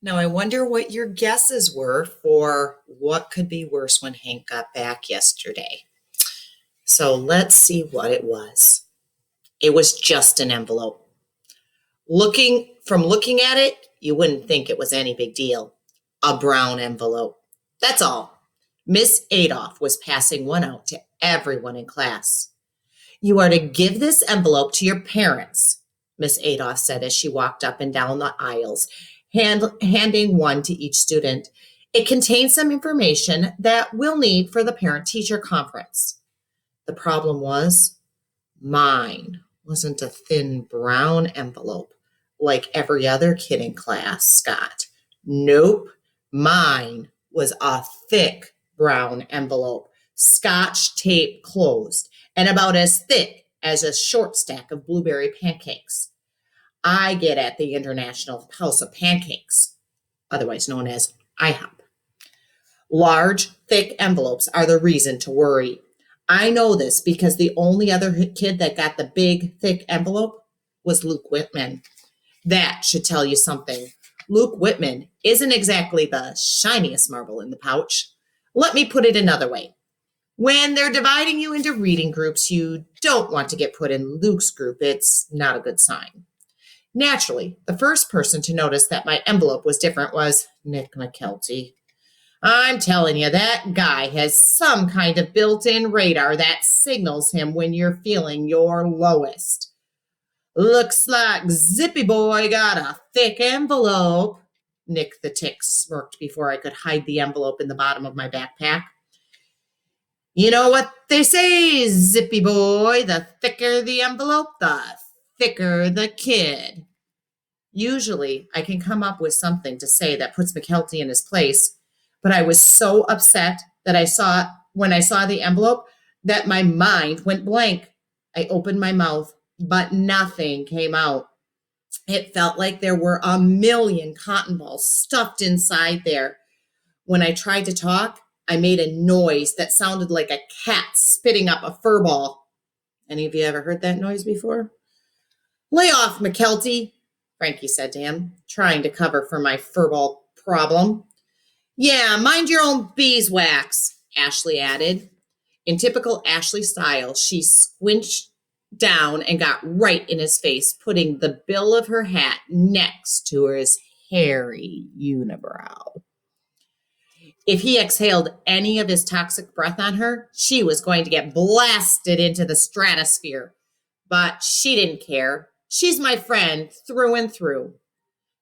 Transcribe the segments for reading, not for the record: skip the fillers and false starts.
Now, I wonder what your guesses were for what could be worse when Hank got back yesterday. So let's see what it was. It was just an envelope. Looking at it, you wouldn't think it was any big deal. A brown envelope. That's all. Miss Adolph was passing one out to everyone in class. You are to give this envelope to your parents, Miss Adolph said as she walked up and down the aisles, handing one to each student. It contains some information that we'll need for the parent-teacher conference. The problem was, mine wasn't a thin brown envelope like every other kid in class, Scott. Nope, mine was a thick brown envelope, scotch tape closed, and about as thick as a short stack of blueberry pancakes I get at the International House of Pancakes, otherwise known as IHOP. Large, thick envelopes are the reason to worry. I know this because the only other kid that got the big, thick envelope was Luke Whitman. That should tell you something. Luke Whitman isn't exactly the shiniest marble in the pouch. Let me put it another way. When they're dividing you into reading groups, you don't want to get put in Luke's group. It's not a good sign. Naturally, the first person to notice that my envelope was different was Nick McKelty. I'm telling you, that guy has some kind of built-in radar that signals him when you're feeling your lowest. Looks like Zippy Boy got a thick envelope. Nick the Tick smirked before I could hide the envelope in the bottom of my backpack. You know what they say, Zippy Boy, the thicker the envelope, the thicker the kid. Usually, I can come up with something to say that puts McKelty in his place, but I was so upset that when I saw the envelope that my mind went blank. I opened my mouth, but nothing came out. It felt like there were a million cotton balls stuffed inside there. When I tried to talk, I made a noise that sounded like a cat spitting up a fur ball. Any of you ever heard that noise before? Lay off, McKelty, Frankie said to him, trying to cover for my furball problem. Yeah, mind your own beeswax, Ashley added. In typical Ashley style, she squinched down and got right in his face, putting the bill of her hat next to his hairy unibrow. If he exhaled any of his toxic breath on her, she was going to get blasted into the stratosphere. But she didn't care. She's my friend through and through.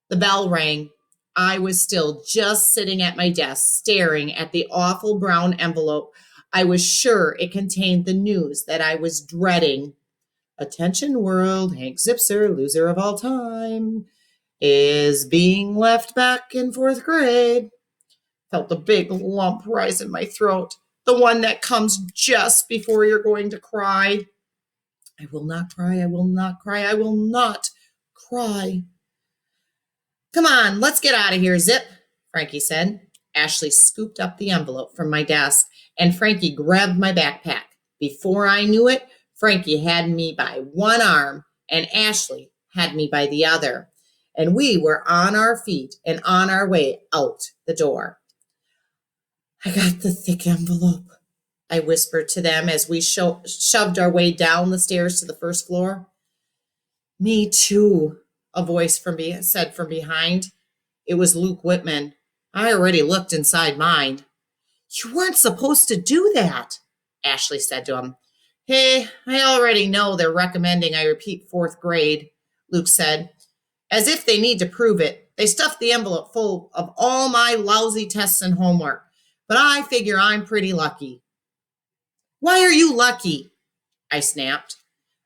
The bell rang. I was still just sitting at my desk, staring at the awful brown envelope. I was sure it contained the news that I was dreading. Attention world, Hank Zipzer, loser of all time, is being left back in fourth grade. Felt a big lump rise in my throat, the one that comes just before you're going to cry. I will not cry, I will not cry, I will not cry. Come on, let's get out of here, Zip, Frankie said. Ashley scooped up the envelope from my desk, and Frankie grabbed my backpack. Before I knew it, Frankie had me by one arm, and Ashley had me by the other, and we were on our feet and on our way out the door. I got the thick envelope, I whispered to them as we shoved our way down the stairs to the first floor. Me too, a voice said from behind. It was Luke Whitman. I already looked inside mine. You weren't supposed to do that, Ashley said to him. Hey, I already know they're recommending I repeat fourth grade, Luke said. As if they need to prove it, they stuffed the envelope full of all my lousy tests and homework. But I figure I'm pretty lucky. Why are you lucky? I snapped.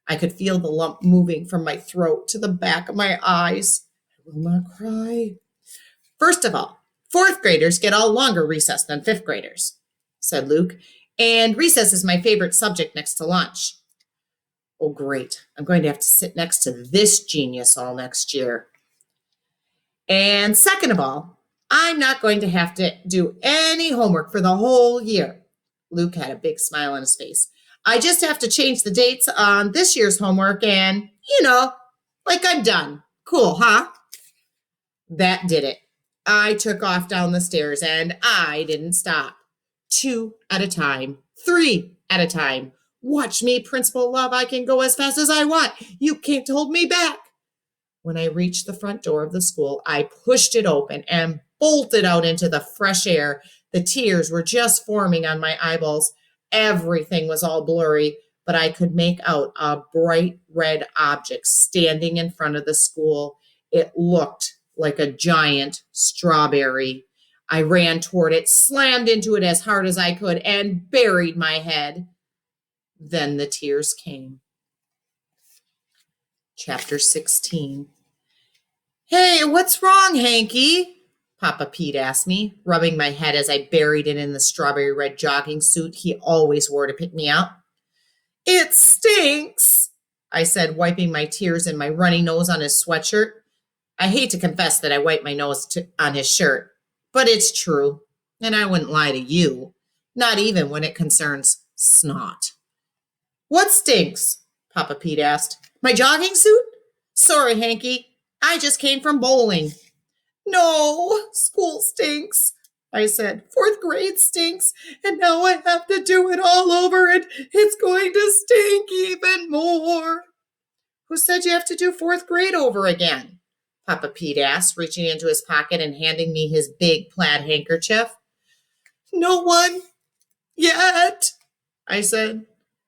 I could feel the lump moving from my throat to the back of my eyes. I will not cry. First of all, fourth graders get a longer recess than fifth graders, said Luke, and recess is my favorite subject next to lunch. Oh, great. I'm going to have to sit next to this genius all next year. And second of all, I'm not going to have to do any homework for the whole year. Luke had a big smile on his face. I just have to change the dates on this year's homework and, like I'm done. Cool, huh? That did it. I took off down the stairs and I didn't stop. 2 at a time, 3 at a time. Watch me, Principal Love. I can go as fast as I want. You can't hold me back. When I reached the front door of the school, I pushed it open and bolted out into the fresh air. The tears were just forming on my eyeballs. Everything was all blurry, but I could make out a bright red object standing in front of the school. It looked like a giant strawberry. I ran toward it, slammed into it as hard as I could, and buried my head. Then the tears came. Chapter 16. Hey, what's wrong, Hanky? Papa Pete asked me, rubbing my head as I buried it in the strawberry red jogging suit he always wore to pick me up. It stinks, I said, wiping my tears and my runny nose on his sweatshirt. I hate to confess that I wiped my nose on his shirt, but it's true, and I wouldn't lie to you, not even when it concerns snot. What stinks? Papa Pete asked. My jogging suit? Sorry, Hanky. I just came from bowling. No, school stinks, I said. 4th grade stinks, and now I have to do it all over, and it's going to stink even more. Who said you have to do 4th grade over again? Papa Pete asked, reaching into his pocket and handing me his big plaid handkerchief. No one yet, I said.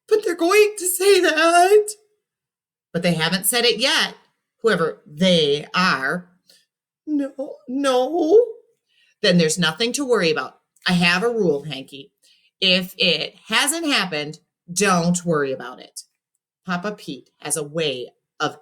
But they're going to say that. But they haven't said it yet, whoever they are. No. Then there's nothing to worry about. I have a rule, Hanky. If it hasn't happened, don't worry about it. Papa Pete has a way of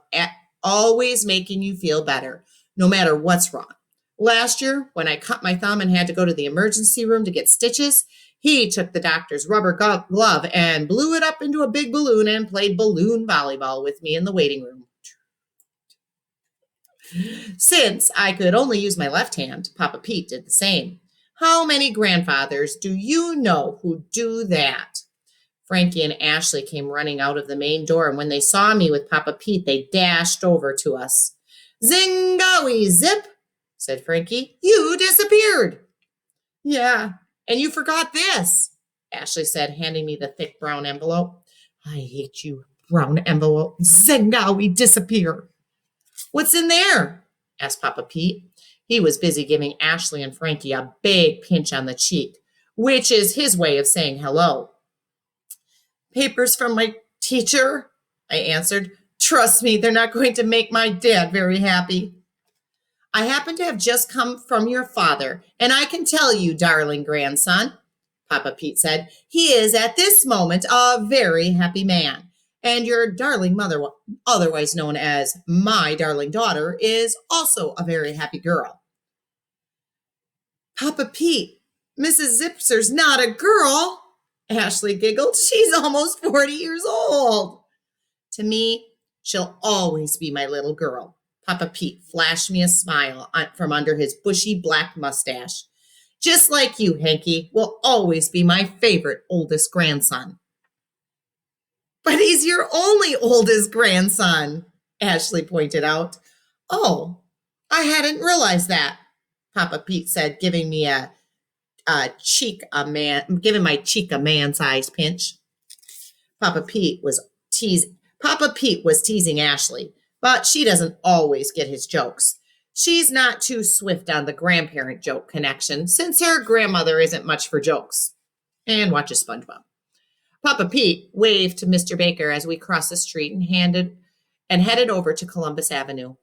always making you feel better, no matter what's wrong. Last year, when I cut my thumb and had to go to the emergency room to get stitches, he took the doctor's rubber glove and blew it up into a big balloon and played balloon volleyball with me in the waiting room. Since I could only use my left hand, Papa Pete did the same. How many grandfathers do you know who do that? Frankie and Ashley came running out of the main door, and when they saw me with Papa Pete, they dashed over to us. Zingowie Zip, said Frankie. You disappeared. Yeah, and you forgot this, Ashley said, handing me the thick brown envelope. I hate you, brown envelope. Zingowie, disappear. What's in there? Asked Papa Pete. He was busy giving Ashley and Frankie a big pinch on the cheek, which is his way of saying hello. Papers from my teacher, I answered. Trust me, they're not going to make my dad very happy. I happen to have just come from your father, and I can tell you, darling grandson, Papa Pete said, he is at this moment a very happy man. And your darling mother, otherwise known as my darling daughter, is also a very happy girl. Papa Pete, Mrs. Zitzer's not a girl, Ashley giggled. She's almost 40 years old. To me, she'll always be my little girl. Papa Pete flashed me a smile from under his bushy black mustache. Just like you, Hanky, will always be my favorite oldest grandson. But he's your only oldest grandson, Ashley pointed out. Oh, I hadn't realized that, Papa Pete said, giving my cheek a man-sized pinch. Papa Pete was teasing Ashley, but she doesn't always get his jokes. She's not too swift on the grandparent joke connection, since her grandmother isn't much for jokes and watches SpongeBob. Papa Pete waved to Mr. Baker as we crossed the street and headed over to Columbus Avenue.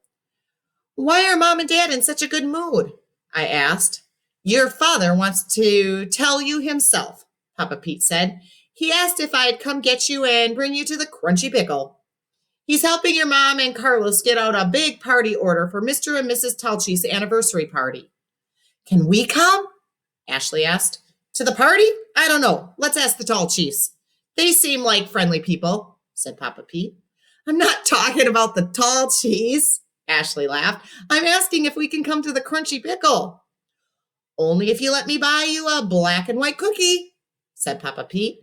Why are Mom and Dad in such a good mood? I asked. Your father wants to tell you himself, Papa Pete said. He asked if I'd come get you and bring you to the Crunchy Pickle. He's helping your mom and Carlos get out a big party order for Mr. and Mrs. Talchi's anniversary party. Can we come? Ashley asked. To the party? I don't know. Let's ask the Talchis. They seem like friendly people, said Papa Pete. I'm not talking about the Talchis, Ashley laughed. I'm asking if we can come to the Crunchy Pickle. Only if you let me buy you a black and white cookie, said Papa Pete.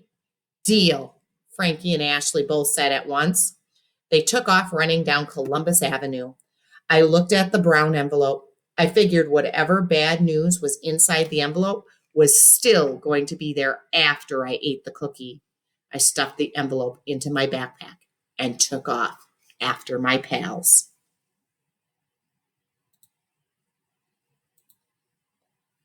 Deal, Frankie and Ashley both said at once. They took off running down Columbus Avenue. I looked at the brown envelope. I figured whatever bad news was inside the envelope was still going to be there after I ate the cookie. I stuffed the envelope into my backpack and took off after my pals.